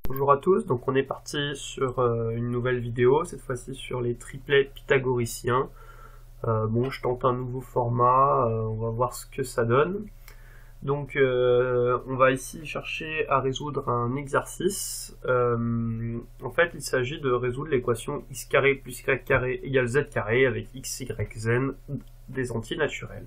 Bonjour à tous, donc on est parti sur une nouvelle vidéo, cette fois-ci sur les triplets pythagoriciens. Bon, je tente un nouveau format, on va voir ce que ça donne. Donc on va ici chercher à résoudre un exercice. En fait, il s'agit de résoudre l'équation x carré plus y carré égale z carré avec x, y, z des entiers naturels.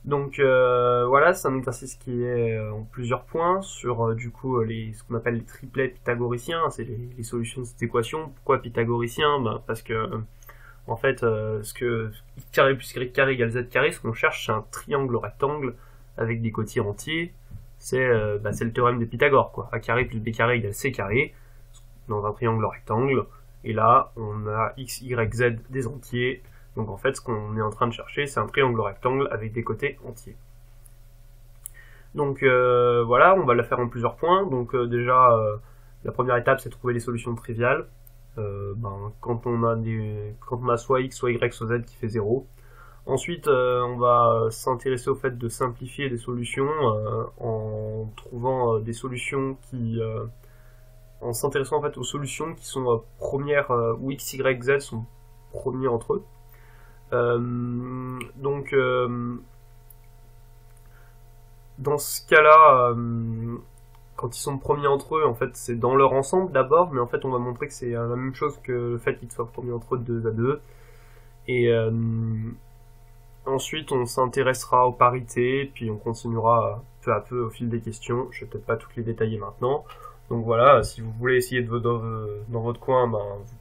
Donc voilà, c'est un exercice qui est en plusieurs points sur du coup ce qu'on appelle les triplets pythagoriciens, c'est les solutions de cette équation. Pourquoi pythagoricien? Parce que en fait ce que x carré plus y carré égale z carré, ce qu'on cherche c'est un triangle rectangle avec des côtés entiers. C'est le théorème de Pythagore, quoi. A carré plus b carré égale c carré dans un triangle rectangle, et là on a x, y, z des entiers. Donc en fait, ce qu'on est en train de chercher, c'est un triangle rectangle avec des côtés entiers. Donc voilà, on va la faire en plusieurs points. Donc déjà, la première étape, c'est de trouver les solutions triviales. Quand on a soit x, soit y, soit z qui fait 0. Ensuite, on va s'intéresser au fait de simplifier des solutions en trouvant des solutions en s'intéressant en fait aux solutions qui sont premières, où x, y, z sont premiers entre eux. Dans ce cas-là, quand ils sont premiers entre eux, en fait, c'est dans leur ensemble d'abord, mais en fait, on va montrer que c'est la même chose que le fait qu'ils soient premiers entre eux de 2 à 2. Et ensuite, on s'intéressera aux parités, puis on continuera peu à peu au fil des questions. Je vais peut-être pas toutes les détailler maintenant. Donc voilà, si vous voulez essayer dans votre coin, vous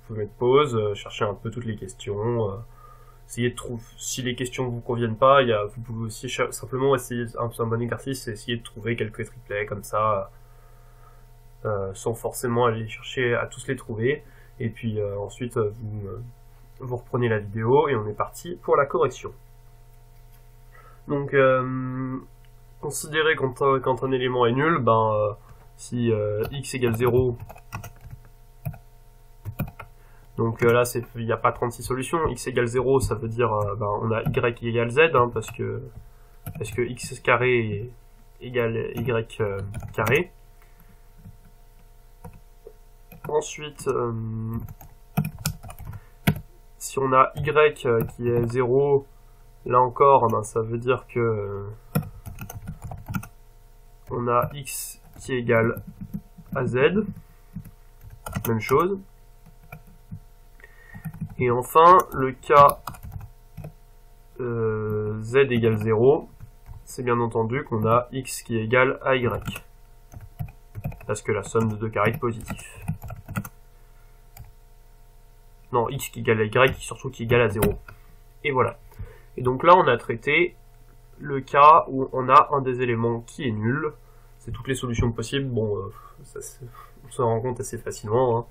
pouvez mettre pause, chercher un peu toutes les questions. Essayez de trouver, si les questions ne vous conviennent pas, vous pouvez aussi simplement essayer, un bon exercice, c'est essayer de trouver quelques triplets comme ça, sans forcément aller chercher à tous les trouver. Et puis ensuite, vous reprenez la vidéo et on est parti pour la correction. Donc, considérez quand un élément est nul, si x égale 0, donc là, il n'y a pas 36 solutions. X égale 0, ça veut dire on a y égale z, parce que x carré égale y carré. Ensuite, si on a y qui est 0, là encore, ça veut dire que on a x qui est égal à z. Même chose. Et enfin, le cas z égale 0, c'est bien entendu qu'on a x qui est égal à y. Parce que la somme de deux carrés est positive. Non, x qui est égal à y, surtout qui est égal à 0. Et voilà. Et donc là, on a traité le cas où on a un des éléments qui est nul. C'est toutes les solutions possibles. Bon, on s'en rend compte assez facilement.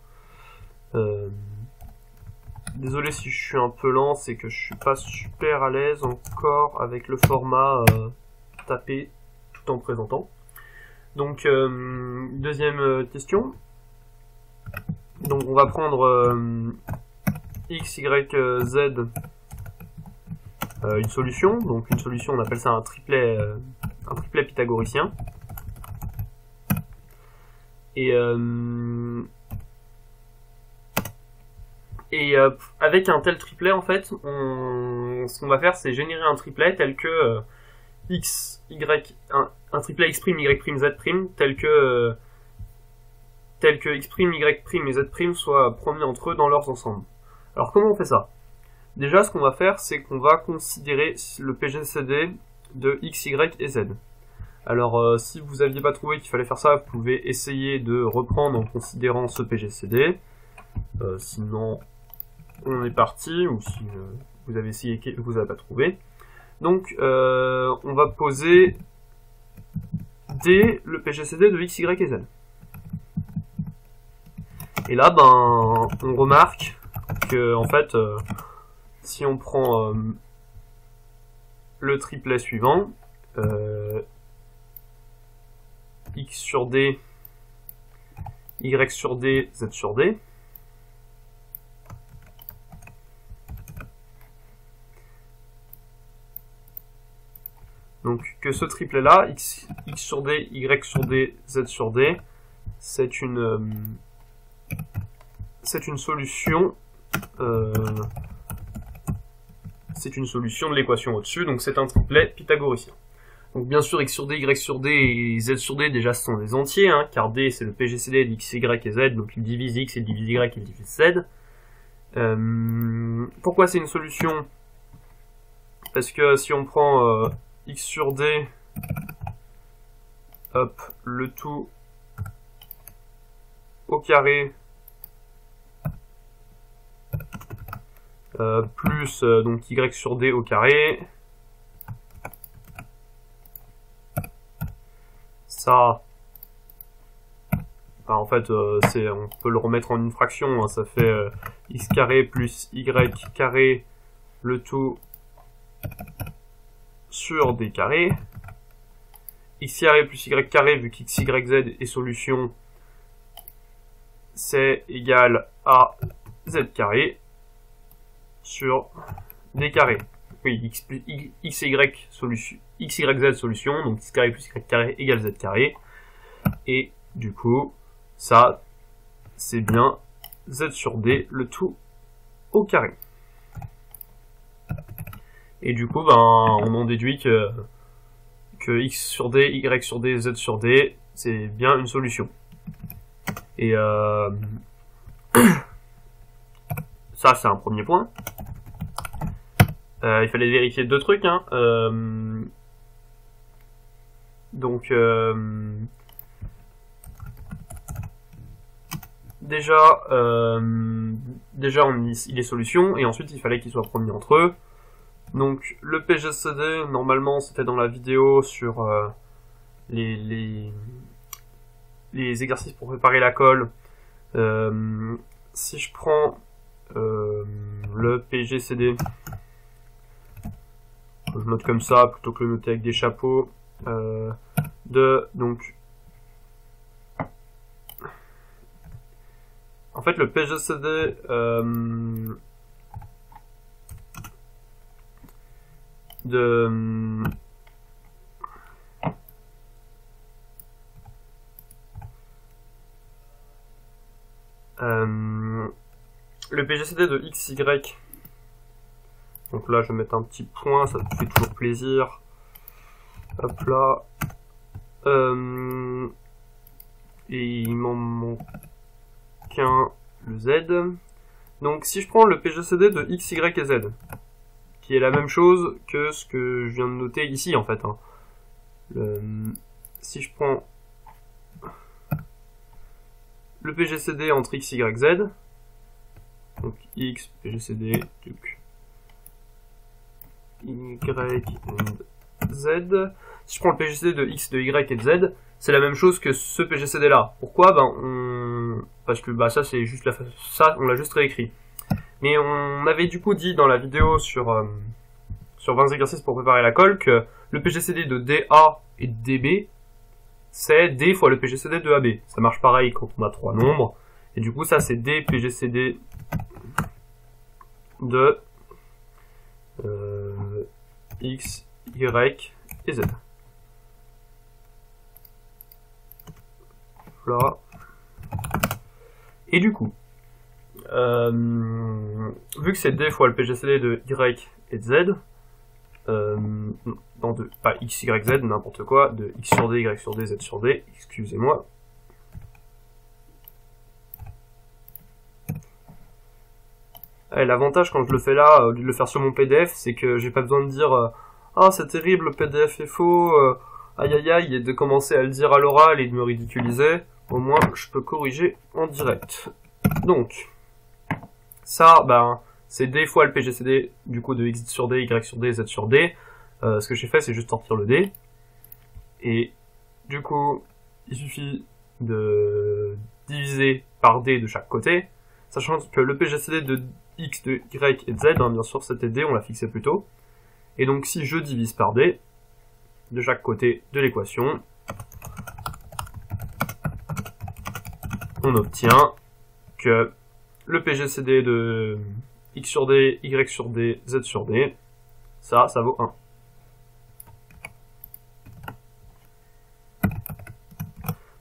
Désolé si je suis un peu lent, c'est que je suis pas super à l'aise encore avec le format tapé tout en présentant. Donc deuxième question. Donc on va prendre x, y, z, une solution. Donc une solution, on appelle ça un triplet pythagoricien. Et avec un tel triplet, en fait, ce qu'on va faire, c'est générer un triplet tel que x, y, un triplet x', y', z', tel que x', y' et z' soient premiers entre eux dans leurs ensembles. Alors comment on fait ça? Déjà, ce qu'on va faire, c'est qu'on va considérer le PGCD de x, y et z. Alors, si vous n'aviez pas trouvé qu'il fallait faire ça, vous pouvez essayer de reprendre en considérant ce PGCD. Sinon, on est parti, ou si vous avez essayé et que vous n'avez pas trouvé. Donc, on va poser D, le PGCD de x, y et z. Et là, on remarque que, en fait, si on prend le triplet suivant, x sur d, y sur d, z sur d, donc que ce triplet là, x sur d, y sur d, z sur d, c'est une solution de l'équation au-dessus, donc c'est un triplet pythagoricien. Donc bien sûr, x sur d, y sur d et z sur d, déjà ce sont des entiers, hein, car d c'est le PGCD d'x, y et z, donc il divise x, il divise y, il divise z. Pourquoi c'est une solution? Parce que si on prend x sur d, hop, le tout au carré, plus donc y sur d au carré, ça, en fait, on peut le remettre en une fraction, hein, ça fait x carré plus y carré, le tout sur d carré, x carré plus y carré, vu qu'x, y, z est solution, c'est égal à z carré sur d carré. Oui, x, y, solution, x, y, z solution, donc x carré plus y carré égale z carré. Et du coup, ça, c'est bien z sur d, le tout au carré. Et du coup, ben, on en déduit que x sur d, y sur d, z sur d, c'est bien une solution. Et ça, c'est un premier point. Il fallait vérifier deux trucs, hein. Donc, déjà, il est solution, et ensuite il fallait qu'ils soient promis entre eux. Donc, le PGCD, normalement, c'était dans la vidéo sur les exercices pour préparer la colle. Si je prends le PGCD, je note comme ça plutôt que le noter avec des chapeaux, donc en fait le PGCD le PGCD de x, y, donc là je vais mettre un petit point, ça me fait toujours plaisir, hop là, et il m'en manque qu'un, le z. Donc si je prends le PGCD de x, y et z, qui est la même chose que ce que je viens de noter ici en fait, hein. Si je prends le PGCD entre x, y, z, donc x, PGCD, y, z, si je prends le PGCD de x, de y et de z, c'est la même chose que ce PGCD là. Pourquoi? Parce que ça c'est juste ça, on l'a juste réécrit. Mais on avait du coup dit dans la vidéo sur 20 exercices pour préparer la colle que le PGCD de DA et de DB, c'est D fois le PGCD de AB. Ça marche pareil quand on a trois nombres. Et du coup, ça c'est D PGCD de X, Y et Z. Voilà. Et du coup, vu que c'est D fois le PGCD de Y et de Z, pas X, Y, Z, n'importe quoi, de X sur D, Y sur D, Z sur D, excusez-moi. L'avantage quand je le fais là, au lieu de le faire sur mon PDF, c'est que j'ai pas besoin de dire ah c'est terrible, le PDF est faux, aïe aïe aïe, et de commencer à le dire à l'oral et de me ridiculiser. Au moins je peux corriger en direct. Donc, ça, c'est D fois le PGCD du coup de X sur D, Y sur D, Z sur D. Ce que j'ai fait, c'est juste sortir le D. Et du coup, il suffit de diviser par D de chaque côté, sachant que le PGCD de X, de Y et de Z, hein, bien sûr c'était D, on l'a fixé plus tôt. Et donc si je divise par D, de chaque côté de l'équation, on obtient que le PGCD de X sur D, Y sur D, Z sur D, ça vaut 1.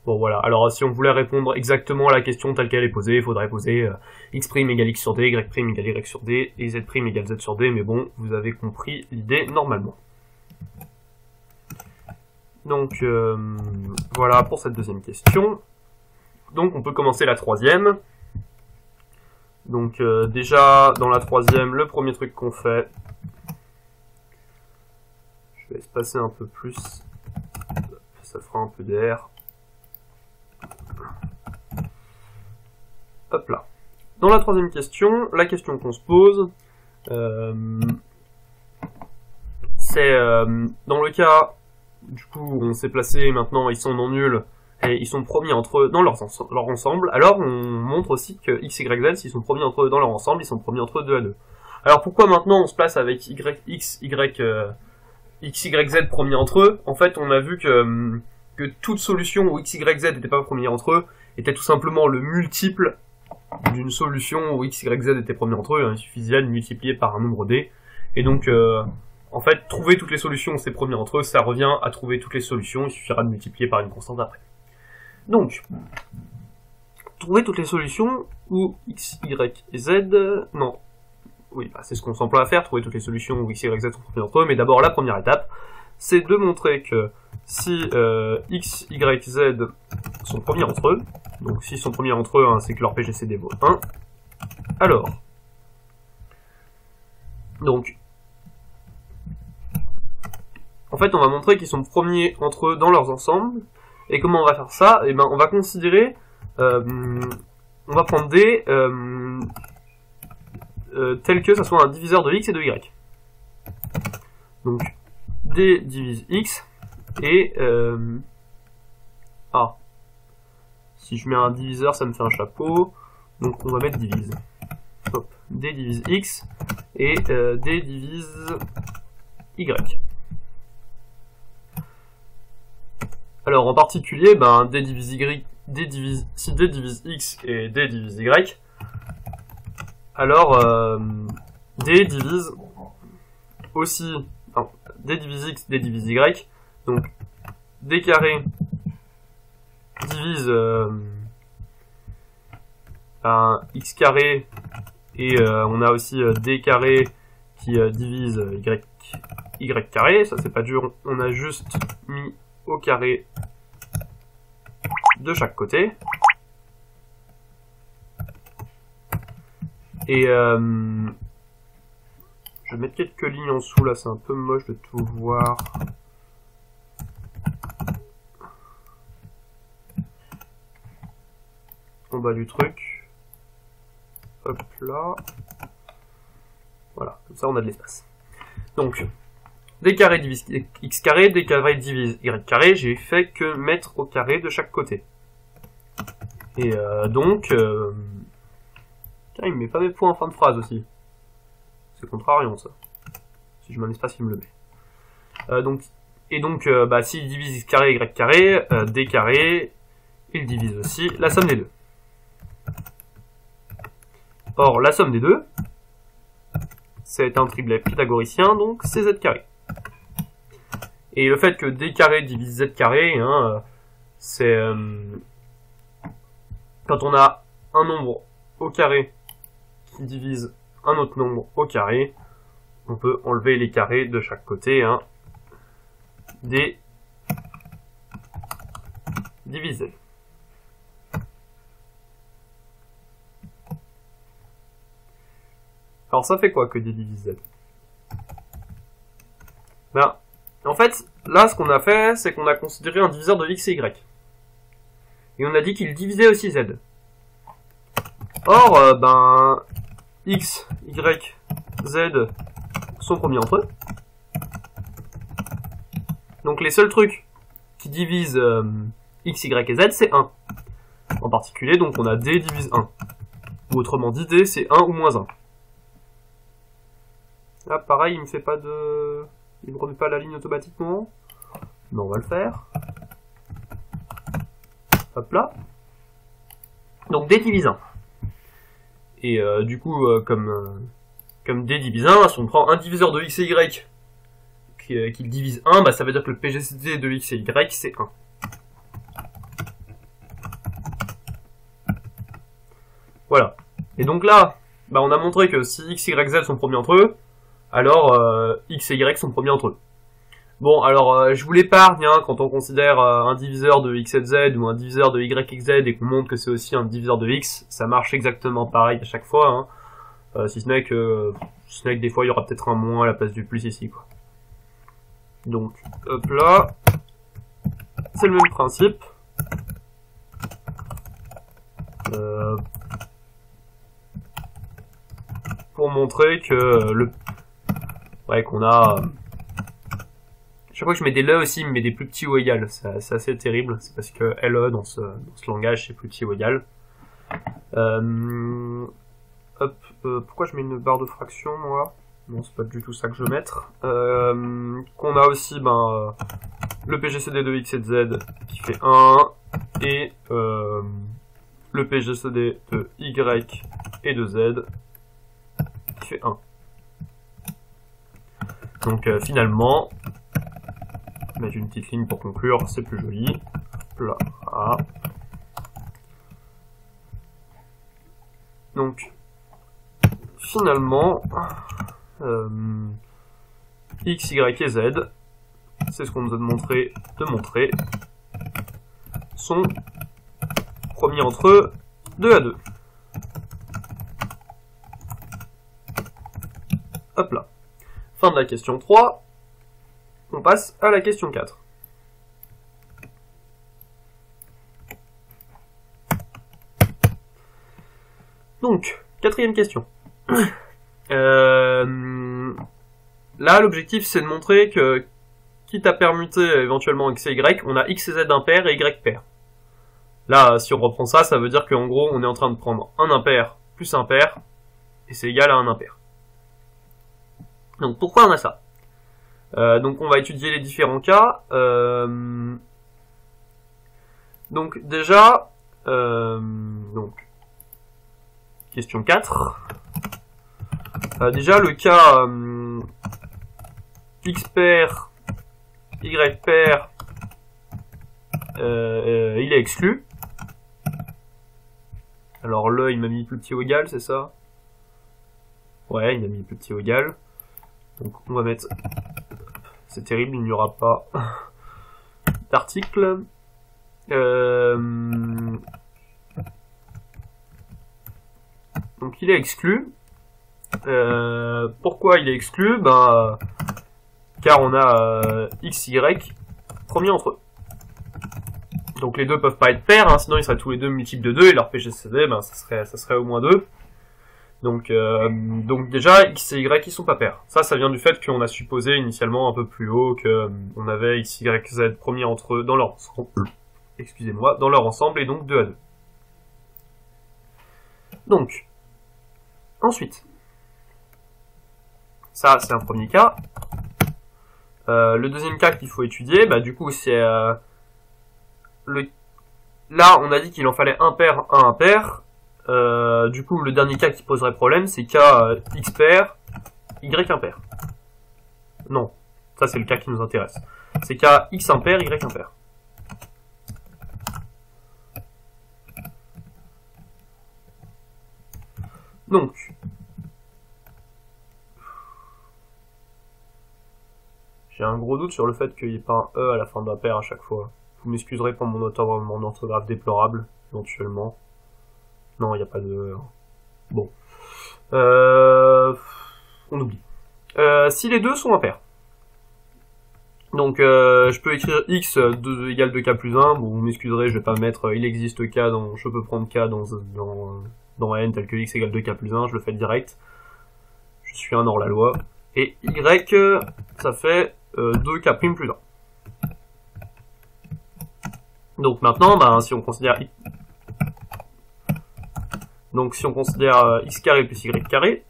Bon voilà, alors si on voulait répondre exactement à la question telle qu'elle est posée, il faudrait poser x' égale x sur d, y' égale y sur d, et z' égale z sur d, mais bon, vous avez compris l'idée normalement. Donc voilà pour cette deuxième question. Donc on peut commencer la troisième. Donc déjà dans la troisième, le premier truc qu'on fait, je vais espacer un peu plus, ça fera un peu d'air. Hop là. Dans la troisième question, la question qu'on se pose, c'est dans le cas, du coup, on s'est placé maintenant, ils sont non nuls, et ils sont premiers entre eux dans leur ensemble, alors on montre aussi que x, y, z, s'ils sont premiers entre eux dans leur ensemble, ils sont premiers entre eux 2 à 2. Alors pourquoi maintenant on se place avec x, y, z premiers entre eux? En fait, on a vu que toute solution où x, y, z n'étaient pas premiers entre eux était tout simplement le multiple d'une solution où x, y, z étaient premiers entre eux. Il suffisait de multiplier par un nombre d. Et donc, en fait, trouver toutes les solutions où c'est premiers entre eux, ça revient à trouver toutes les solutions. Il suffira de multiplier par une constante après. Donc, trouver toutes les solutions où x, y et z... Non. Oui, bah, c'est ce qu'on s'emploie à faire, trouver toutes les solutions où x, y, z sont premiers entre eux. Mais d'abord, la première étape, c'est de montrer que si x, y, z sont premiers entre eux, donc s'ils sont premiers entre eux, hein, c'est que leur PGCD vaut 1, alors, donc, en fait on va montrer qu'ils sont premiers entre eux dans leurs ensembles, et comment on va faire ça? Eh ben on va considérer, on va prendre d tel que ça soit un diviseur de x et de y. Donc, d divise x, et si je mets un diviseur, ça me fait un chapeau, donc on va mettre divise. Hop, d divise x, et d divise y. Alors en particulier, ben, d divise y, si d divise x et d divise y, alors d divise aussi, enfin, d divise x, d divise y, donc d carré divise x carré, et on a aussi d carré qui divise y carré, ça c'est pas dur, on a juste mis au carré de chaque côté. Et je vais mettre quelques lignes en dessous, là c'est un peu moche de tout voir. En bas du truc. Hop là. Voilà, comme ça on a de l'espace. Donc, d carré divise x carré, d carré divise y carré, j'ai fait que mettre au carré de chaque côté. Et donc... Tiens, il me met pas mes points en fin de phrase aussi. C'est contrariant ça. Si je mets un espace, il me le met. Donc, bah, s'il divise x carré, y carré, d carré, il divise aussi la somme des deux. Or, la somme des deux, c'est un triplet pythagoricien, donc c'est z carré. Et le fait que d carré divise z carré, hein, c'est quand on a un nombre au carré qui divise un autre nombre au carré, on peut enlever les carrés de chaque côté, hein, d divise z. Alors ça fait quoi que d divise z? Ben, en fait, là ce qu'on a fait, c'est qu'on a considéré un diviseur de x et y. Et on a dit qu'il divisait aussi z. Or, ben, x, y, z sont premiers entre eux. Donc les seuls trucs qui divisent x, y et z, c'est 1. En particulier, donc on a d divise 1. Ou autrement dit, d c'est 1 ou moins 1. Là, pareil, il me fait pas de... Il me remet pas la ligne automatiquement. Mais on va le faire. Hop là. Donc d divise 1. Et du coup, comme d divise 1, si on prend un diviseur de x et y qui divise 1, bah, ça veut dire que le PGCD de x et y, c'est 1. Voilà. Et donc là, bah, on a montré que si x, y, z sont premiers entre eux, alors x et y sont premiers entre eux. Bon, alors je vous l'épargne hein, quand on considère un diviseur de x et de z ou un diviseur de y et z et qu'on montre que c'est aussi un diviseur de x, ça marche exactement pareil à chaque fois, hein, si ce n'est que des fois il y aura peut-être un moins à la place du plus ici, quoi. Donc, hop là, c'est le même principe. Pour montrer que qu'on a... chaque fois que je mets des le aussi, il me met des plus petits ou égal. C'est assez terrible. C'est parce que LE dans ce langage, c'est plus petit ou égal. Pourquoi je mets une barre de fraction, moi? Non, c'est pas du tout ça que je veux mettre. Qu'on a aussi le PGCD de x et de z qui fait 1, et le PGCD de y et de z qui fait 1. Donc finalement, mettre une petite ligne pour conclure, c'est plus joli. Là, voilà. Donc finalement, x, y et z, c'est ce qu'on nous a demandé de montrer, sont premiers entre eux 2 à 2. Hop là. Fin de la question 3. On passe à la question 4. Donc, quatrième question. Là, l'objectif, c'est de montrer que, quitte à permuter éventuellement x et y, on a x et z impair et y pair. Là, si on reprend ça, ça veut dire qu'en gros, on est en train de prendre un impair plus un pair, et c'est égal à un impair. Donc, pourquoi on a ça? Donc, on va étudier les différents cas. Donc, déjà, donc, question 4. Déjà, le cas x pair, y pair, il est exclu. Alors, le, il m'a mis plus petit ou égal, c'est ça? Ouais, il m'a mis plus petit ou égal. Donc, on va mettre... C'est terrible, il n'y aura pas d'article. Donc, il est exclu. Pourquoi il est exclu? Car on a x, y premiers entre eux. Donc les deux peuvent pas être pairs, hein, sinon ils seraient tous les deux multiples de 2 et leur PGCD, ça serait au moins 2. Donc déjà x et y ils sont pas pairs. Ça vient du fait qu'on a supposé initialement un peu plus haut que on avait x, y, z premiers entre eux dans leur ensemble. Excusez-moi, dans leur ensemble et donc 2 à 2. Donc ensuite. Ça, c'est un premier cas. Le deuxième cas qu'il faut étudier, du coup, c'est là, on a dit qu'il en fallait un pair, un impair. Du coup, le dernier cas qui poserait problème, c'est cas x pair, y impair. Non, ça c'est le cas qui nous intéresse. C'est cas x impair, y impair. Donc, j'ai un gros doute sur le fait qu'il n'y ait pas un E à la fin d'un pair à chaque fois. Vous m'excuserez pour mon orthographe déplorable, éventuellement. Non, il n'y a pas de E. Bon. On oublie. Si les deux sont impairs. Donc, je peux écrire x égale 2k plus 1. Bon, vous m'excuserez, je vais pas mettre il existe k dans... Je peux prendre k dans n tel que x égale 2k plus 1. Je le fais direct. Je suis un hors-la-loi. Et y, ça fait 2k' plus 1. Donc maintenant, si on considère x carré plus y carré,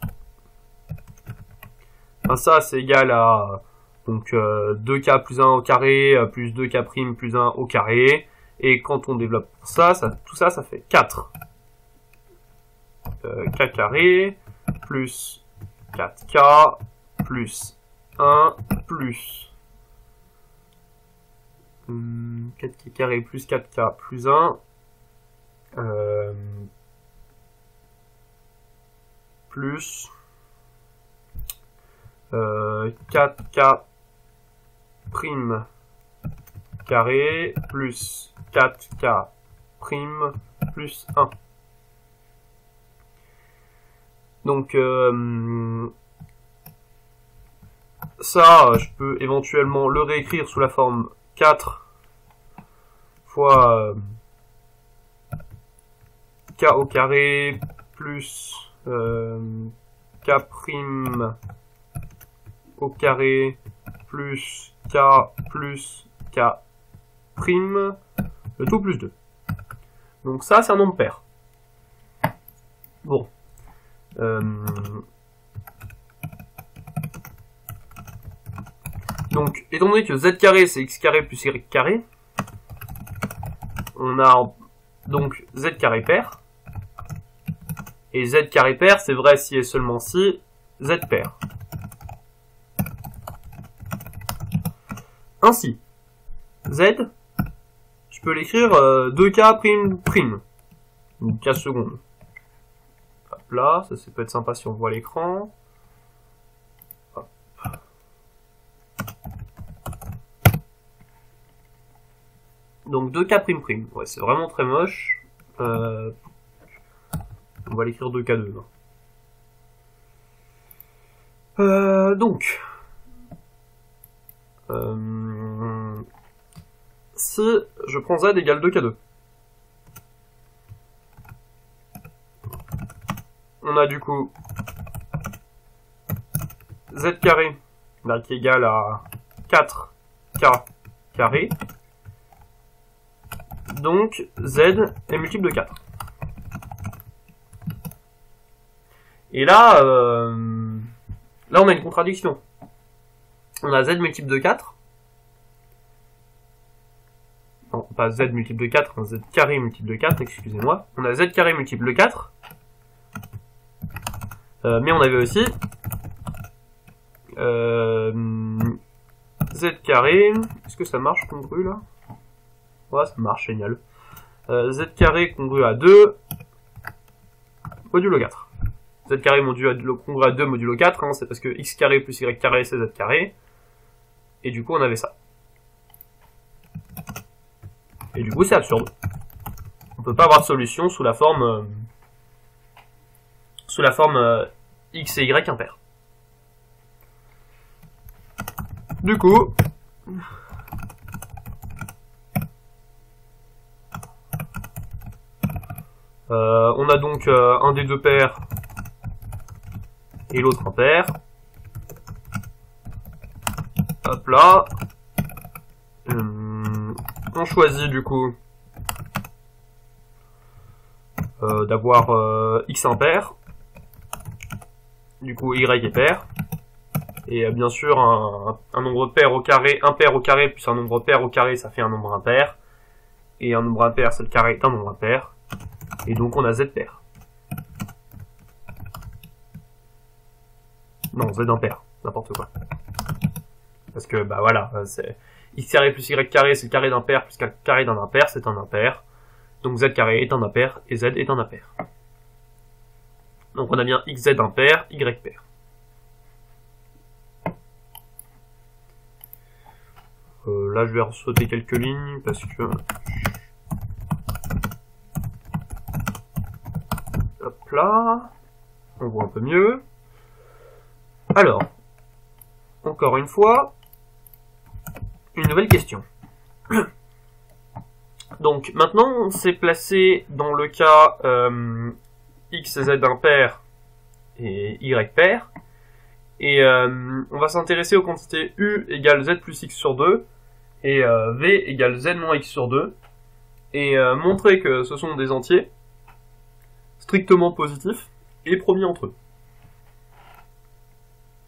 ça c'est égal à donc 2k plus 1 au carré plus 2k' plus 1 au carré, et quand on développe ça, tout ça, ça fait 4 k carré plus 4k plus 1 plus 4k carré plus 4k plus 1 plus 4k prime carré plus 4k prime plus 1. Donc ça, je peux éventuellement le réécrire sous la forme 4 fois k au carré plus k prime au carré plus k prime, le tout plus 2. Donc ça, c'est un nombre pair. Bon. Donc, étant donné que z carré, c'est x carré plus y carré, on a donc z carré pair. Et z carré pair, c'est vrai si et seulement si z pair. Ainsi, z, je peux l'écrire 2k prime prime. Donc 15 secondes. Hop là, ça peut être sympa si on voit l'écran. Donc 2k prime prime. Ouais, c'est vraiment très moche. On va l'écrire 2k2. Donc, si je prends z égale 2k2, on a du coup z carré là, qui est égal à 4k carré. Donc z est multiple de 4. Et là, là on a une contradiction. On a z multiple de 4. Non, pas z multiple de 4, on a z carré multiple de 4, excusez-moi. On a z carré multiple de 4. Mais on avait aussi z carré. Est-ce que ça marche congru là? Ouais, ça marche, génial. Z carré congru à 2 modulo 4. Z carré congru à 2 modulo 4, hein, c'est parce que x carré plus y carré c'est z carré. Et du coup on avait ça. Et du coup c'est absurde. On peut pas avoir de solution sous la forme x et y impair. Du coup, on a donc un des deux pairs et l'autre impair. Hop là. On choisit du coup d'avoir x impair. Du coup y est pair. Et bien sûr un nombre pair au carré, un pair au carré plus un nombre pair au carré, ça fait un nombre impair. Et un nombre impair, c'est le carré d'un nombre impair. Et donc on a z pair. Non, z impair, n'importe quoi. Parce que bah voilà, c'est x carré plus y carré, c'est le carré d'un pair plus le carré d'un impair, c'est un impair. Donc z carré est un impair et z est un impair. Donc on a bien xz impair, y pair. Là je vais sauter quelques lignes parce que... Hop là, on voit un peu mieux. Alors, encore une fois, une nouvelle question. Donc maintenant on s'est placé dans le cas x et z impair et y pair. Et on va s'intéresser aux quantités u égale z plus x sur 2 et v égale z moins x sur 2 et montrer que ce sont des entiers strictement positifs et premiers entre eux.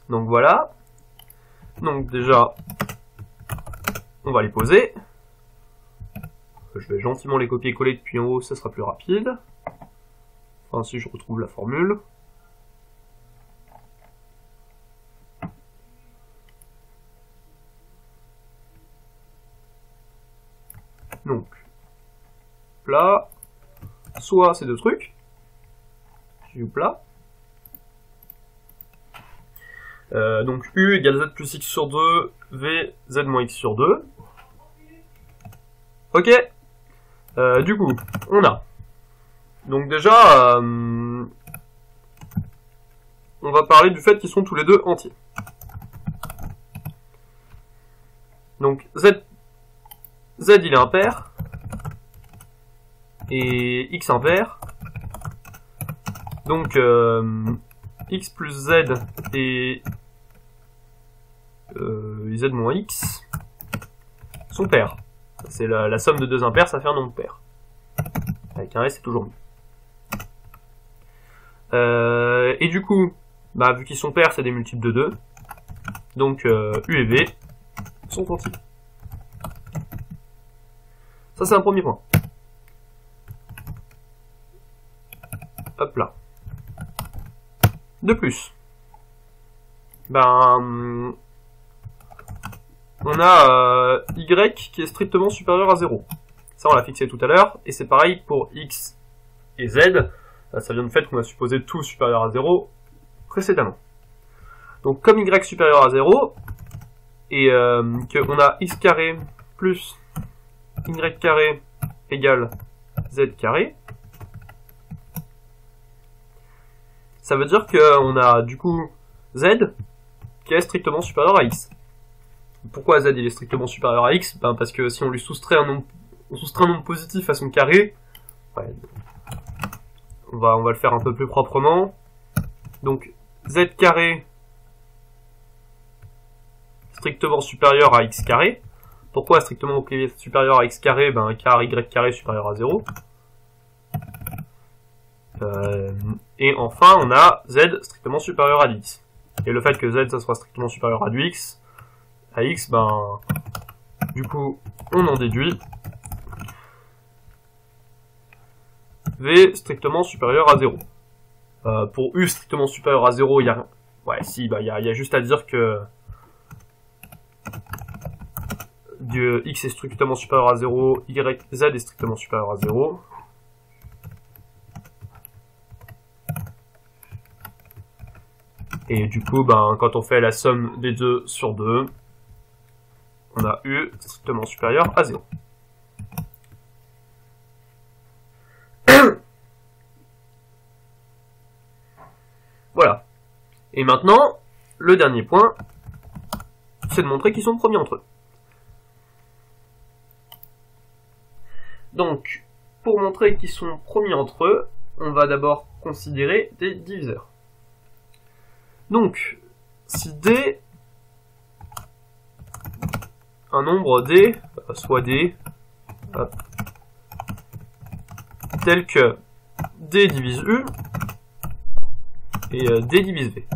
Donc voilà. Donc déjà, on va les poser. Je vais gentiment les copier-coller depuis en haut, ça sera plus rapide. Enfin, si je retrouve la formule. Donc, là, soit ces deux trucs, là, Donc U égale Z plus X sur 2, V, Z moins X sur 2. Ok. Du coup, on a. Donc déjà, on va parler du fait qu'ils sont tous les deux entiers. Donc Z il est impair, et X impair. Donc X plus Z et Z moins X sont pairs. C'est la somme de deux impairs, ça fait un nombre pair. Avec un S, c'est toujours mieux. Et du coup, bah, vu qu'ils sont pairs, c'est des multiples de 2. Donc U et V sont entiers. Ça, c'est un premier point. Hop là. De plus, ben, on a Y qui est strictement supérieur à 0. Ça, on l'a fixé tout à l'heure. Et c'est pareil pour X et Z. Ça vient du fait qu'on a supposé tout supérieur à 0 précédemment. Donc, comme Y supérieur à 0, et qu'on a X carré plus Y carré égale Z carré, ça veut dire qu'on a du coup Z qui est strictement supérieur à X. Pourquoi Z il est strictement supérieur à X? Ben parce que si on lui soustrait un nombre positif à son carré, ouais, on va le faire un peu plus proprement. Donc Z carré strictement supérieur à X carré. Pourquoi strictement supérieur à X carré? Ben car Y carré supérieur à 0. Et enfin, on a Z strictement supérieur à X. Et le fait que Z ça soit strictement supérieur à X, ben, du coup, on en déduit V strictement supérieur à 0. Pour U strictement supérieur à 0, il y a, ouais, si, bah, il y a juste à dire que X est strictement supérieur à 0, Z est strictement supérieur à 0. Et du coup, ben, quand on fait la somme des deux sur 2, on a U strictement supérieur à 0. Voilà. Et maintenant, le dernier point, c'est de montrer qu'ils sont premiers entre eux. Donc, pour montrer qu'ils sont premiers entre eux, on va d'abord considérer des diviseurs. Donc, si D, un nombre D, soit D, tel que D divise U, et D divise V.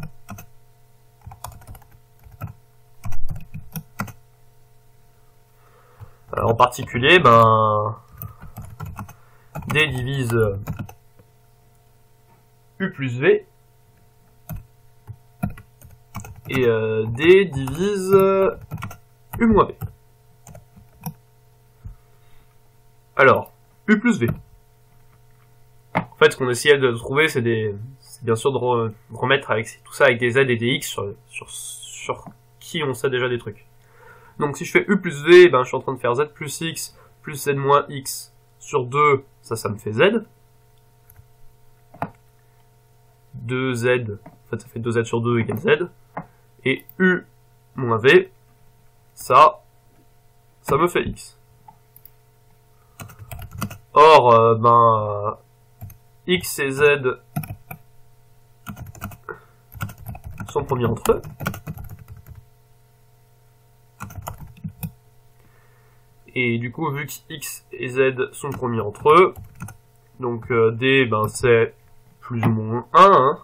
Alors, en particulier, ben, D divise U plus V, et D divise U moins V. Alors, U plus V. En fait, ce qu'on essayait de trouver, c'est bien sûr de remettre avec tout ça avec des Z et des X sur qui on sait déjà des trucs. Donc si je fais U plus V, ben je suis en train de faire Z plus X plus Z moins X sur 2, ça me fait Z. 2Z, en fait ça fait 2Z sur 2 égale Z. Et U moins V, ça me fait X. Or, ben, X et Z sont premiers entre eux. Et du coup, vu que X et Z sont premiers entre eux, donc D, ben c'est plus ou moins 1. Hein.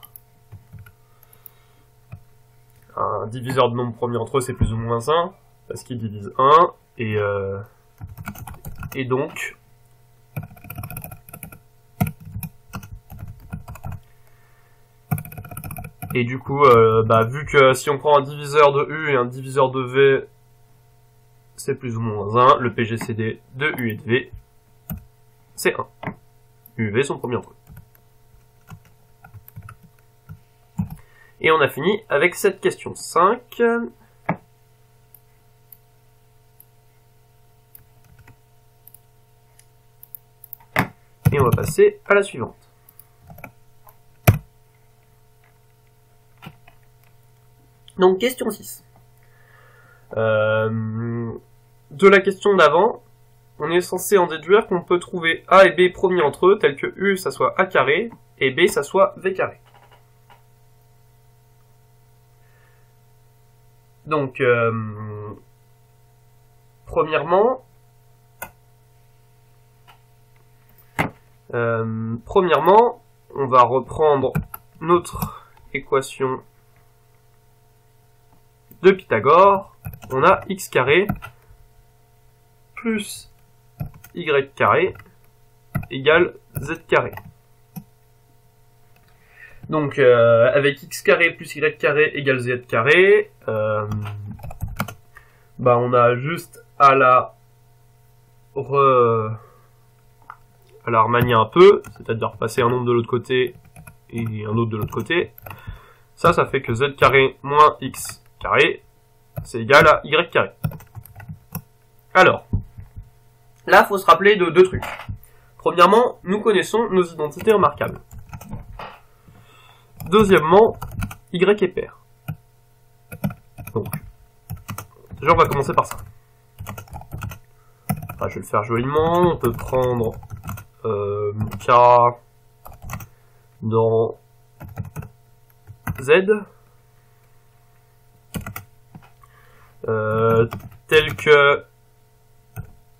Un diviseur de nombres premiers entre eux, c'est plus ou moins 1, parce qu'il divise 1, et donc, et du coup, bah, vu que si on prend un diviseur de U et un diviseur de V, c'est plus ou moins 1, le PGCD de U et de V, c'est 1. U et V sont premiers entre eux. Et on a fini avec cette question 5. Et on va passer à la suivante. Donc, question 6. De la question d'avant, on est censé en déduire qu'on peut trouver A et B premiers entre eux, tel que U, ça soit A carré, et B, ça soit V carré. Donc, premièrement, on va reprendre notre équation de Pythagore. On a x carré plus y carré égale z carré. Donc, avec x carré plus y carré égale z carré, on a juste à la remanier un peu, c'est-à-dire passer un nombre de l'autre côté et un autre de l'autre côté. Ça fait que z carré moins x carré, c'est égal à y carré. Alors, là, il faut se rappeler de deux trucs. Premièrement, nous connaissons nos identités remarquables. Deuxièmement, y est pair. Donc, déjà, on va commencer par ça. Enfin, je vais le faire joliment. On peut prendre K dans Z. Tel que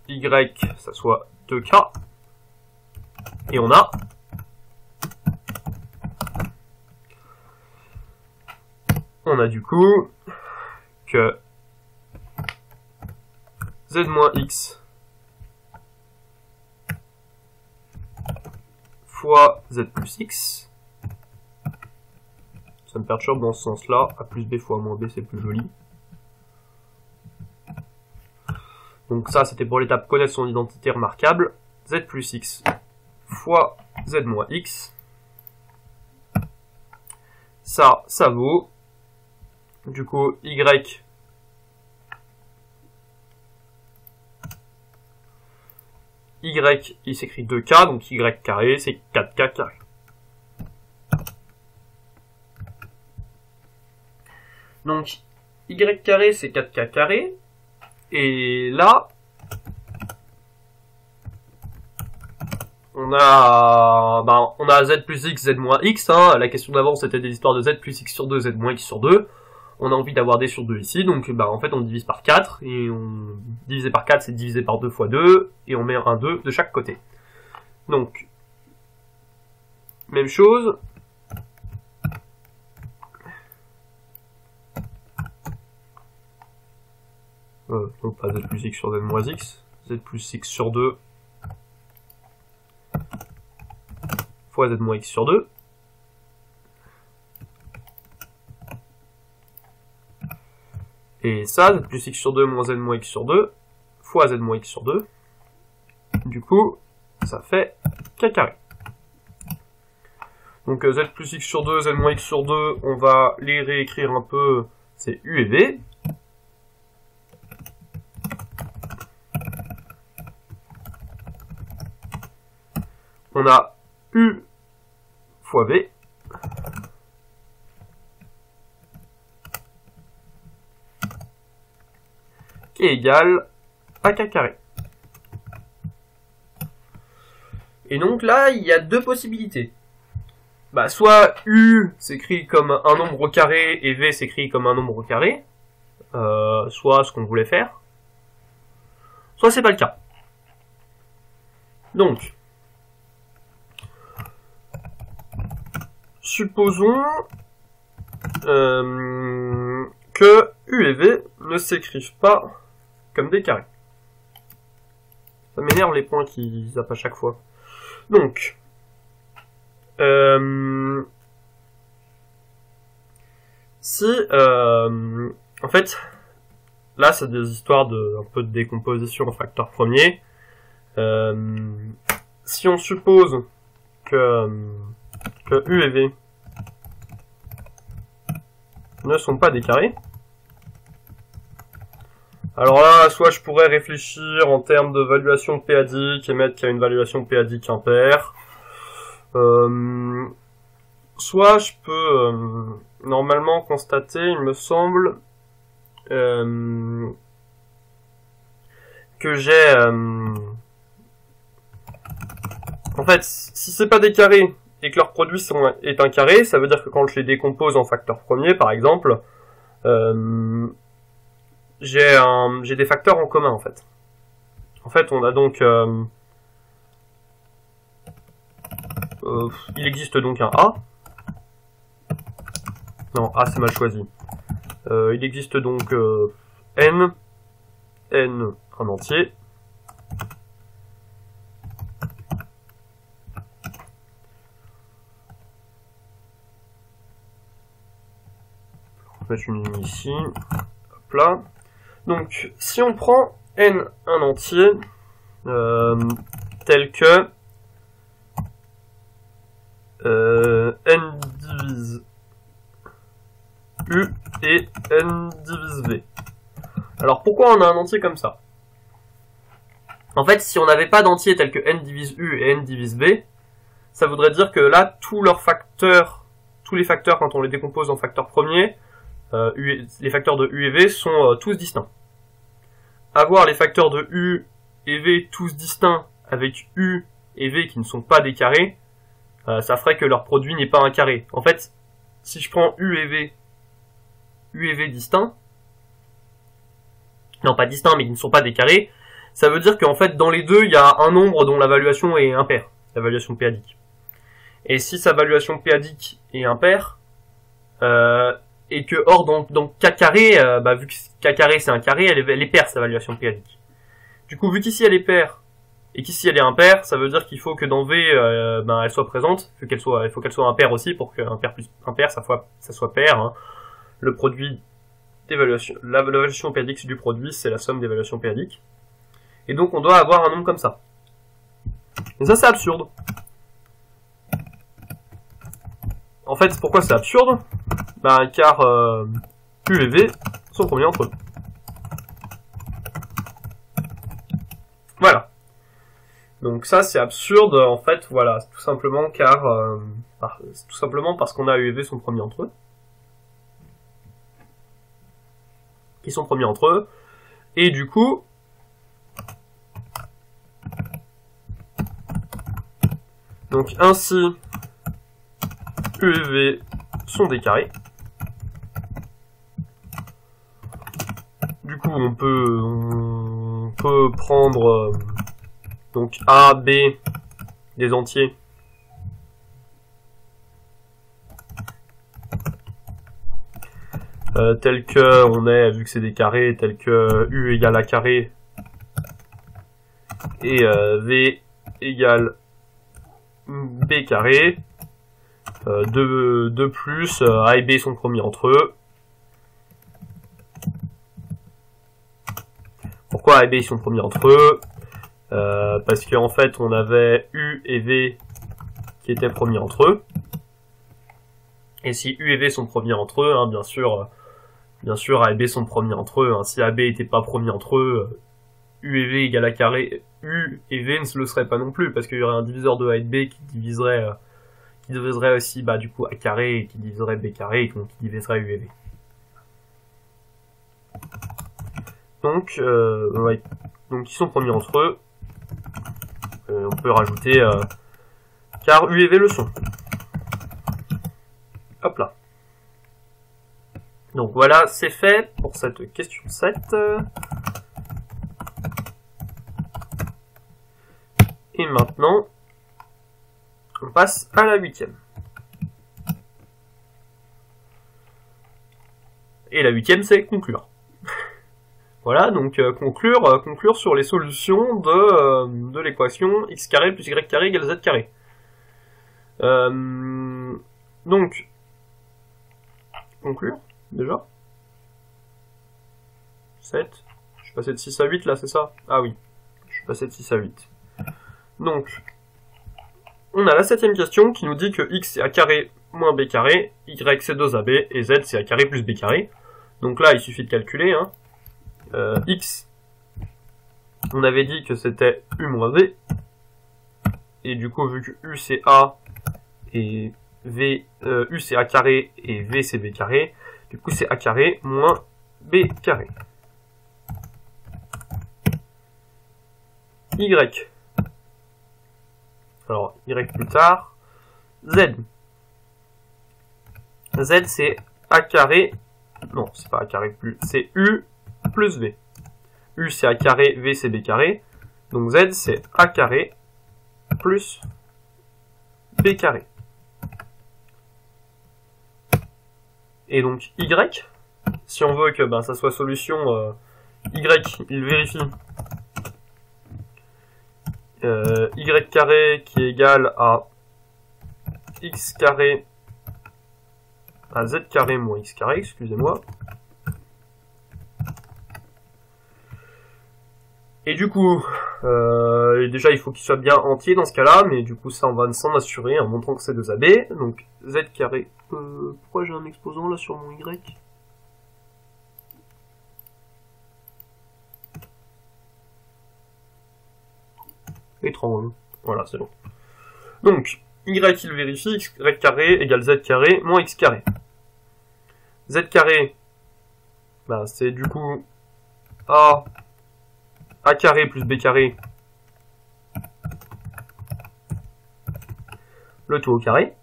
Y, ça soit 2K. Et on a du coup que Z moins X fois Z plus X. Ça me perturbe dans ce sens-là. A plus B fois moins B, c'est plus joli. Donc ça, c'était pour l'étape connaître son identité remarquable. Z plus X fois Z moins X. Ça vaut, du coup, Y il s'écrit 2K, donc Y carré, c'est 4K carré. Donc, Y carré, c'est 4K carré. Et là, on a Z plus X, Z moins X. Hein. La question d'avant, c'était des histoires de Z plus X sur 2, Z moins X sur 2. On a envie d'avoir D sur 2 ici, donc en fait on divise par 4, et diviser par 4 c'est diviser par 2 fois 2, et on met un 2 de chaque côté. Donc, même chose. Donc pas Z plus X sur Z moins X, Z plus X sur 2 fois Z moins X sur 2. Et ça, Z plus X sur 2 moins Z moins X sur 2, fois Z moins X sur 2. Du coup, ça fait K carré. Donc Z plus X sur 2, Z moins X sur 2, on va les réécrire un peu, c'est U et V. On a U fois V. Qui est égal à K carré. Et donc là, il y a deux possibilités. Soit U s'écrit comme un nombre carré et V s'écrit comme un nombre carré. Soit ce qu'on voulait faire. Soit c'est pas le cas. Donc, supposons que U et V ne s'écrivent pas comme des carrés. Ça m'énerve les points qui zappent à chaque fois. Donc, en fait, là c'est des histoires un peu de décomposition en facteur premier. Si on suppose que U et V ne sont pas des carrés. Alors là, soit je pourrais réfléchir en termes de valuation p-adique et mettre qu'il y a une valuation p-adique impaire. Soit je peux normalement constater, il me semble, que j'ai... en fait, si c'est pas des carrés et que leur produit est un carré, ça veut dire que quand je les décompose en facteur premier, par exemple, j'ai des facteurs en commun, en fait. En fait, on a donc... il existe donc un A. Non, A, c'est mal choisi. Il existe donc N en entier. On va mettre une ligne ici. Hop là. Donc, si on prend N un entier, tel que N divise U et N divise V. Alors, pourquoi on a un entier comme ça? En fait, si on n'avait pas d'entier tel que N divise U et N divise V, ça voudrait dire que là, tous les facteurs, quand on les décompose en facteurs premiers, les facteurs de U et V sont tous distincts. Avoir les facteurs de U et V tous distincts avec U et V qui ne sont pas des carrés, ça ferait que leur produit n'est pas un carré. En fait, si je prends U et V distincts, non pas distincts mais qui ne sont pas des carrés, ça veut dire qu'en fait dans les deux il y a un nombre dont la valuation est impaire, la valuation p-adique. Et si sa valuation p-adique est impaire, et que or dans K carré, vu que K carré c'est un carré, elle est paire sa valuation p-adique. Du coup, vu qu'ici elle est paire et qu'ici elle est impaire, ça veut dire qu'il faut que dans V elle soit présente, il faut qu'elle soit impaire aussi pour que impaire plus impaire ça soit paire. Hein. Le produit d'évaluation, la valuation p-adique du produit, c'est la somme des valuations p-adiques. Et donc on doit avoir un nombre comme ça. Et ça c'est absurde. En fait, pourquoi c'est absurde? Car U et V sont combien entre eux. Voilà. Donc ça c'est absurde en fait, voilà, tout simplement parce qu'on a U et V sont premiers entre eux. Qui sont premiers entre eux. Et du coup, donc ainsi U et V sont des carrés. Du coup, on peut prendre donc A, B, des entiers. Tel que on est, vu que c'est des carrés, tel que U égale A carré et V égale B carré. De plus, A et B sont premiers entre eux. Pourquoi A et B sont premiers entre eux? Parce qu'en fait, on avait U et V qui étaient premiers entre eux. Et si U et V sont premiers entre eux, hein, bien sûr, A et B sont premiers entre eux. Hein. Si A et B n'étaient pas premiers entre eux, U et V égale A carré, U et V ne le seraient pas non plus, parce qu'il y aurait un diviseur de A et de B qui diviserait aussi du coup A carré, et qui diviserait B carré, et donc qui diviserait U et V. Donc ils sont premiers entre eux. On peut rajouter car U et V le sont. Hop là. Donc voilà, c'est fait pour cette question 7. Et maintenant, on passe à la 8e. Et la 8e, c'est conclure. Voilà, donc conclure sur les solutions de l'équation x carré plus y carré égale z carré. Donc, conclure, déjà. 7. Je suis passé de 6 à 8 là, c'est ça? Ah oui, je suis passé de 6 à 8. Donc, on a la 7e question qui nous dit que x est a carré moins b carré, y c'est 2ab, et z c'est a carré plus b carré. Donc là, il suffit de calculer, hein. X, on avait dit que c'était u moins v, et du coup, vu que u c'est a, et v, u c'est a carré, et v c'est b carré, du coup c'est a carré moins b carré. Y. Alors, y plus tard. Z. Z c'est a carré. Non, c'est pas a carré plus. C'est u plus v. U c'est a carré, v c'est b carré. Donc z c'est a carré plus b carré. Et donc y, si on veut que ça soit solution, y il vérifie y carré qui est égal à x carré à z carré moins x carré, excusez-moi. Et du coup, déjà il faut qu'il soit bien entier dans ce cas-là, mais du coup ça on va s'en assurer en montrant que c'est 2ab. Donc z carré, pourquoi j'ai un exposant là sur mon y? Étrange. Voilà, c'est bon. Donc, y il vérifie, x carré égale z carré moins x carré. Z carré, c'est du coup a carré plus b carré, le tout au carré.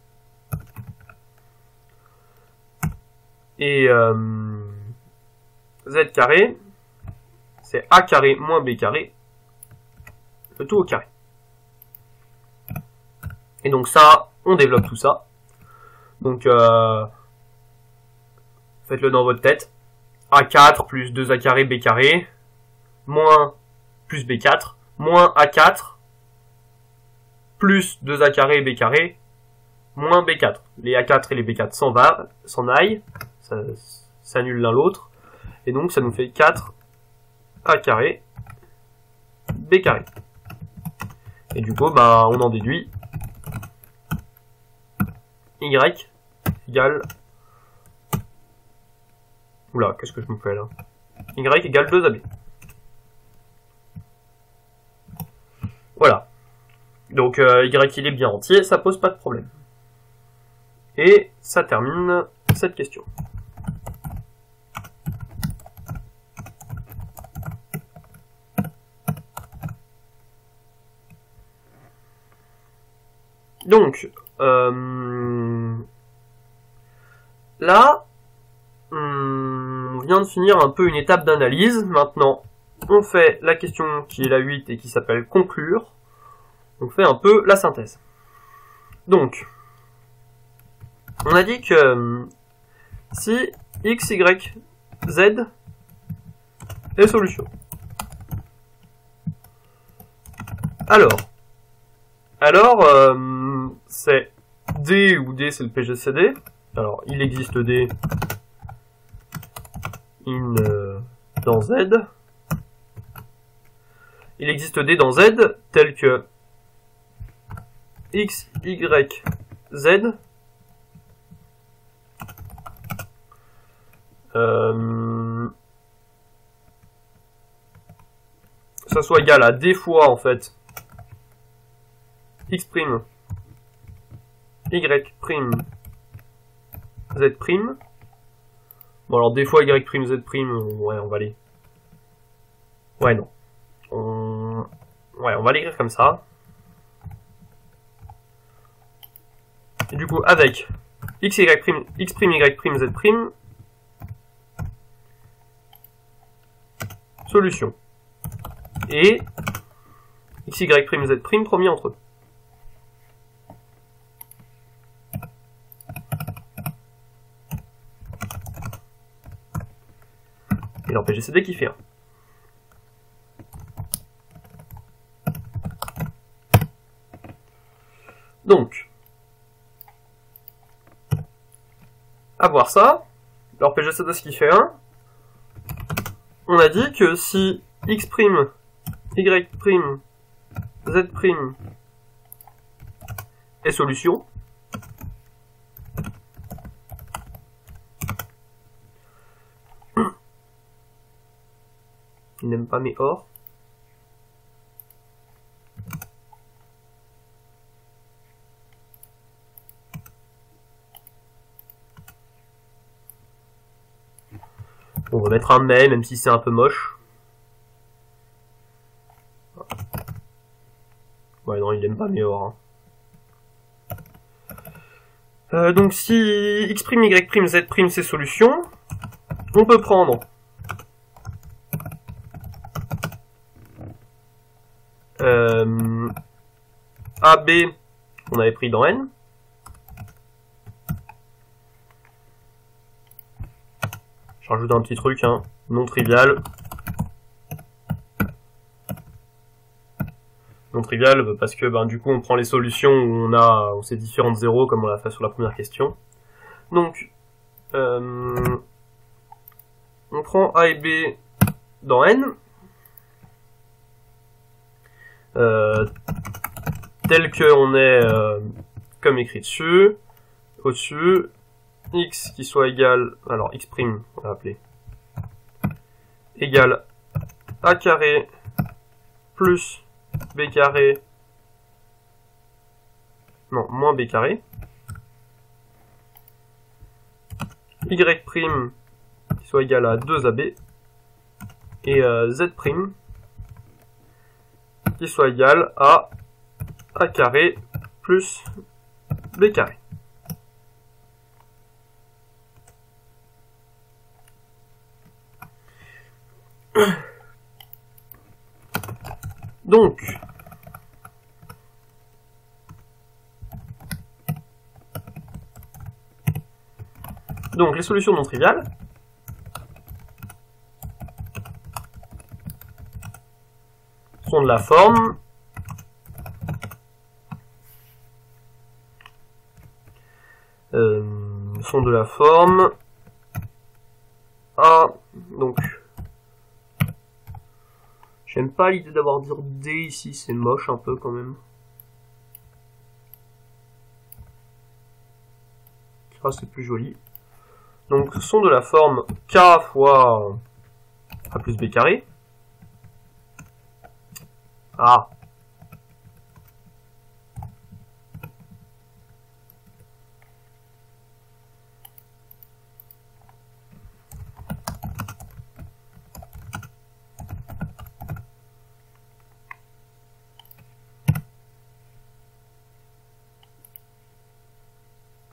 Et z carré, c'est a carré moins b carré, le tout au carré. Et donc ça, on développe tout ça. Donc, faites-le dans votre tête. A4 plus 2a carré b carré, moins plus b4, moins a4, plus 2a carré b carré, moins b4. Les a4 et les b4 s'en aillent, ça s'annule l'un l'autre. Et donc ça nous fait 4 a carré b carré. Et du coup, on en déduit y égale... Oula, qu'est-ce que je me fais là? Y égale 2ab. Voilà. Donc y il est bien entier, ça pose pas de problème. Et ça termine cette question. Donc, là, on vient de finir un peu une étape d'analyse. Maintenant, on fait la question qui est la 8 et qui s'appelle conclure. On fait un peu la synthèse. Donc, on a dit que si x, y, z est solution. Alors, c'est D, ou D c'est le PGCD. Alors, il existe D dans Z. Il existe D dans Z tel que X, Y, Z ça soit égal à D fois, en fait, X', Y', Z'. Bon, alors, D fois Y', Z', ouais, on va aller... Ouais, non. Ouais, on va l'écrire comme ça. Et du coup, avec X', Y', Z', solution. Et X', Y', Z' promis entre eux. Et leur PGCD qui fait 1. Donc, à voir ça, leur PGCD qui fait 1, on a dit que si X', Y', Z' est solution, qu'il n'aime pas mes or. On va mettre un mais, même si c'est un peu moche. Ouais, non, il aime pas mes or. Hein. Donc si x', y', z' c'est solution, on peut prendre AB, on avait pris dans N. Je rajoute un petit truc, hein, non trivial. Non trivial parce que ben, du coup on prend les solutions où on a ces différentes zéros comme on l'a fait sur la première question. Donc on prend A et B dans N. Tel que on est comme écrit dessus, au-dessus, x qui soit égal, alors x', on va appeler, égal a carré plus b carré, non, moins b carré, y' qui soit égal à 2ab, et z' qui soit égal à a carré plus b carré. Donc, les solutions non triviales sont de la forme A, donc j'aime pas l'idée d'avoir dit D ici, c'est moche un peu quand même. Ça c'est plus joli. Donc sont de la forme K fois A plus B carré. Ah.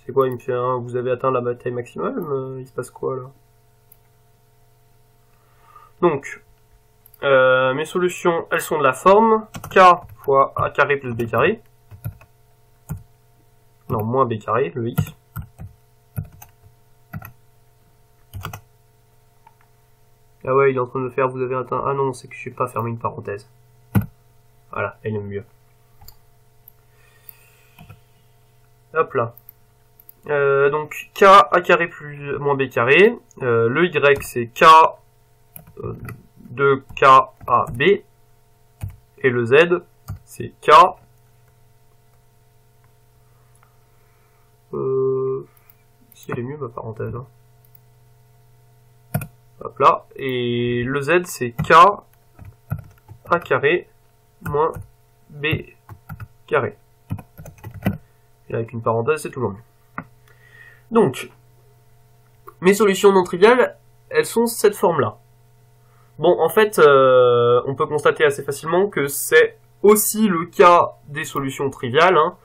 C'est quoi, il me fait un, vous avez atteint la bataille maximale, il se passe quoi là? Donc, mes solutions, elles sont de la forme K fois A carré plus B carré. Non, moins B carré, le X. Ah ouais, il est en train de me faire, vous avez atteint, ah non, c'est que je n'ai pas fermé une parenthèse. Voilà, elle aime mieux. Hop là. Donc K A carré plus moins B carré, le Y c'est K de K A B, et le Z c'est K si elle est mieux ma parenthèse, hein. Hop là, et le Z c'est K A carré moins B carré, et avec une parenthèse c'est toujours mieux. Donc, mes solutions non triviales, elles sont cette forme-là. Bon, en fait, on peut constater assez facilement que c'est aussi le cas des solutions triviales. Hein.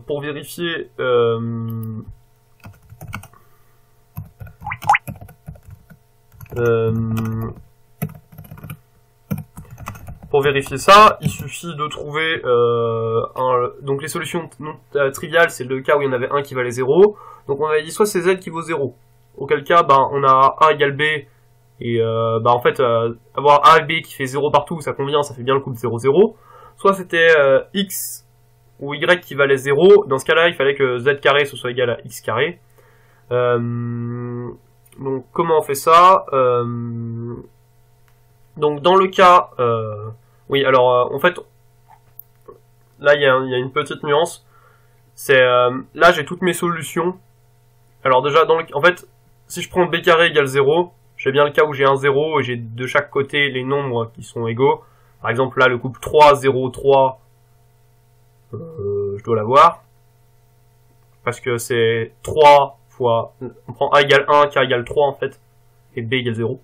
Pour vérifier... pour vérifier ça, il suffit de trouver donc les solutions triviales, c'est le cas où il y en avait un qui valait 0. Donc on avait dit soit c'est Z qui vaut 0, auquel cas ben, on a A égale B, et en fait avoir A et B qui fait 0 partout, ça convient, ça fait bien le coup de 0, 0. Soit c'était X ou Y qui valait 0, dans ce cas-là il fallait que Z carré ce soit égal à X carré. Donc comment on fait ça? Donc dans le cas, oui alors en fait, là il y a une petite nuance, c'est là j'ai toutes mes solutions. Alors déjà, en fait, si je prends B carré égale 0, fais bien le cas où j'ai un 0 et j'ai de chaque côté les nombres qui sont égaux. Par exemple, là, le couple 3, 0, 3, je dois l'avoir. Parce que c'est 3 fois... On prend A égale 1, K égale 3, en fait. Et B égale 0.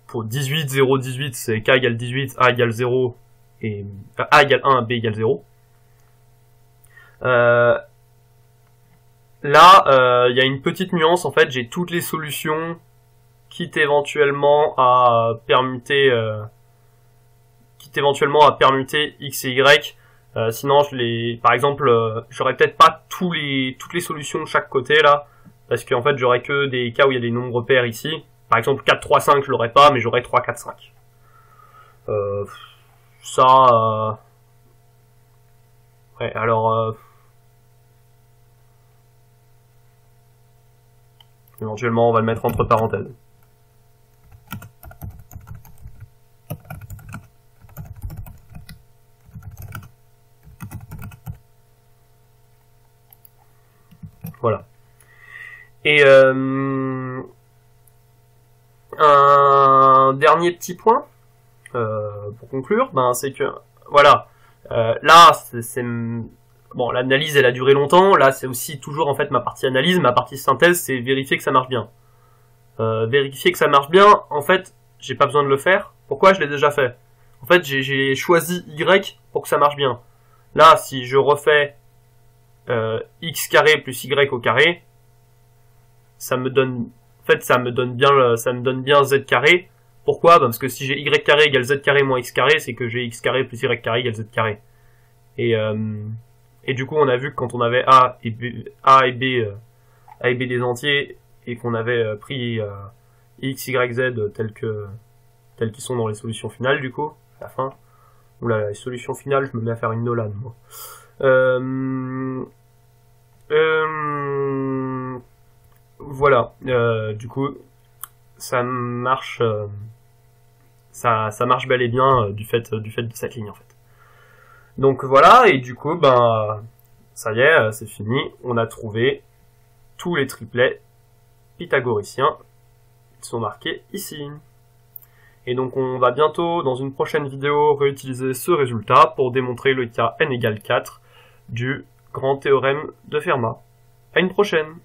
Pour 18, 0, 18, c'est K égale 18, A égale 0, et A égale 1, B égale 0. Là, il y a une petite nuance, en fait, j'ai toutes les solutions, quitte éventuellement à permuter X et Y. Sinon, par exemple, j'aurais peut-être pas toutes les solutions de chaque côté, là, parce qu'en fait, j'aurais que des cas où il y a des nombres pairs ici. Par exemple, 4, 3, 5, je l'aurais pas, mais j'aurais 3, 4, 5. Ouais, alors... Éventuellement, on va le mettre entre parenthèses. Voilà. Et un dernier petit point pour conclure, c'est que voilà, là bon, l'analyse elle a duré longtemps. Là c'est aussi toujours en fait ma partie analyse, ma partie synthèse, c'est vérifier que ça marche bien. Vérifier que ça marche bien, en fait j'ai pas besoin de le faire. Pourquoi? Je l'ai déjà fait. En fait j'ai choisi Y pour que ça marche bien. Là si je refais x carré plus y au carré, ça me donne bien z carré. Pourquoi? Parce que si j'ai y carré égale z carré moins x carré, c'est que j'ai x carré plus y carré égale z carré. Et du coup, on a vu que quand on avait A et B des entiers, et qu'on avait pris x, y, z tels qu'ils sont dans les solutions finales, du coup, à la fin. Oula, les solutions finales, je me mets à faire une Nolan, moi. Voilà, du coup, ça marche, ça marche bel et bien du fait de cette ligne en fait. Donc voilà, et du coup, ça y est, c'est fini, on a trouvé tous les triplets pythagoriciens qui sont marqués ici. Et donc on va bientôt, dans une prochaine vidéo, réutiliser ce résultat pour démontrer le cas n égale 4 du grand théorème de Fermat. À une prochaine!